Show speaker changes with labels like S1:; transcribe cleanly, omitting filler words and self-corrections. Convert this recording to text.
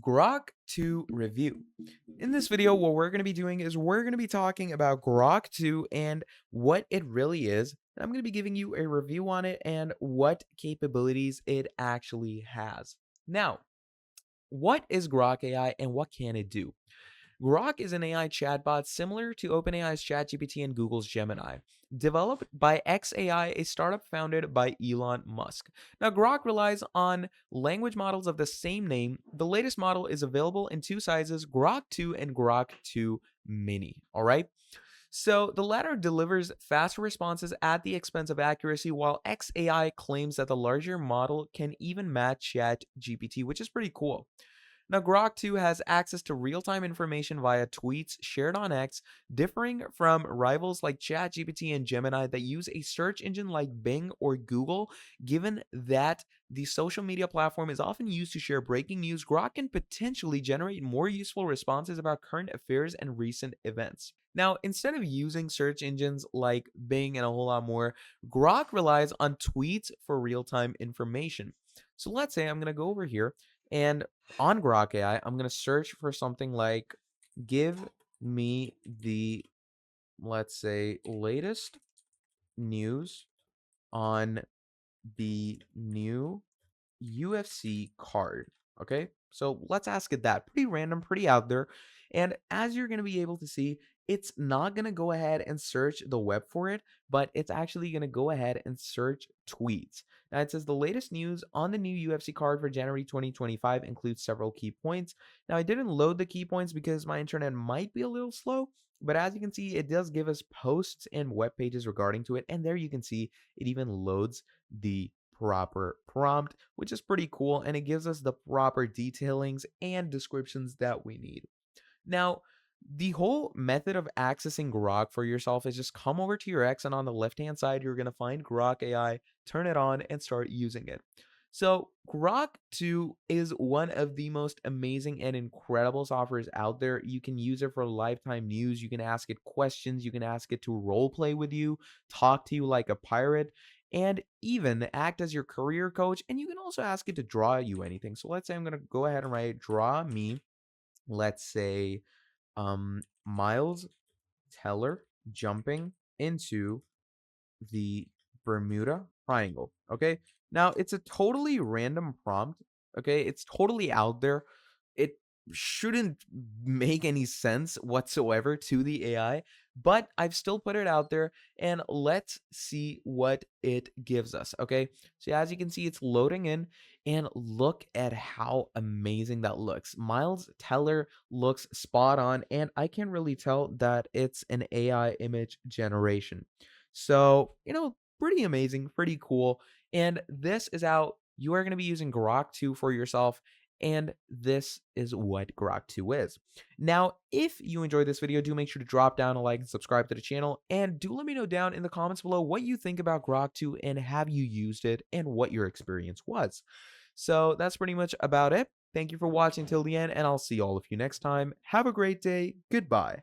S1: Grok 2 review. In this video, what we're going to be doing is we're going to be talking about Grok 2 and what it really is. I'm going to be giving you a review on it and what capabilities it actually has. Now, what is Grok AI and what can it do? Grok is an AI chatbot similar to OpenAI's ChatGPT and Google's Gemini, developed by XAI, a startup founded by Elon Musk. Now, Grok relies on language models of the same name. The latest model is available in two sizes, Grok 2 and Grok 2 Mini. All right. So the latter delivers faster responses at the expense of accuracy, while XAI claims that the larger model can even match ChatGPT, which is pretty cool. Now, Grok 2 has access to real time information via tweets shared on X, differing from rivals like ChatGPT and Gemini that use a search engine like Bing or Google. Given that the social media platform is often used to share breaking news, Grok can potentially generate more useful responses about current affairs and recent events. Now, instead of using search engines like Bing and a whole lot more, Grok relies on tweets for real time information. So let's say I'm going to go over here and on Grok AI, I'm going to search for something like give me the, let's say, latest news on the new UFC card. Okay. So let's ask it that. Pretty random, pretty out there. And as you're going to be able to see, it's not going to go ahead and search the web for it, but it's actually going to go ahead and search tweets. Now it says the latest news on the new UFC card for January 2025 includes several key points. Now I didn't load the key points because my internet might be a little slow, but as you can see, it does give us posts and web pages regarding to it. And there you can see it even loads the proper prompt, which is pretty cool, and it gives us the proper detailings and descriptions that we need. Now, the whole method of accessing Grok for yourself is just come over to your X, and on the left hand side, you're going to find Grok AI, turn it on, and start using it. So, Grok 2 is one of the most amazing and incredible softwares out there. You can use it for lifetime news. You can ask it questions. You can ask it to role play with you, talk to you like a pirate, and even act as your career coach. And you can also ask it to draw you anything. So, let's say I'm going to go ahead and write draw me, let's say, Miles Teller jumping into the Bermuda Triangle. Okay. Now it's a totally random prompt. Okay. It's totally out there. It shouldn't make any sense whatsoever to the AI, but I've still put it out there and let's see what it gives us. Okay. So as you can see, it's loading in and look at how amazing that looks. Miles Teller looks spot on, and I can really tell that it's an AI image generation. So, pretty amazing, pretty cool. And this is how you are going to be using Grok 2 for yourself. And this is what Grok 2 is. Now, if you enjoyed this video, do make sure to drop down a like and subscribe to the channel. And do let me know down in the comments below what you think about Grok 2 and have you used it and what your experience was. So that's pretty much about it. Thank you for watching till the end, and I'll see all of you next time. Have a great day. Goodbye.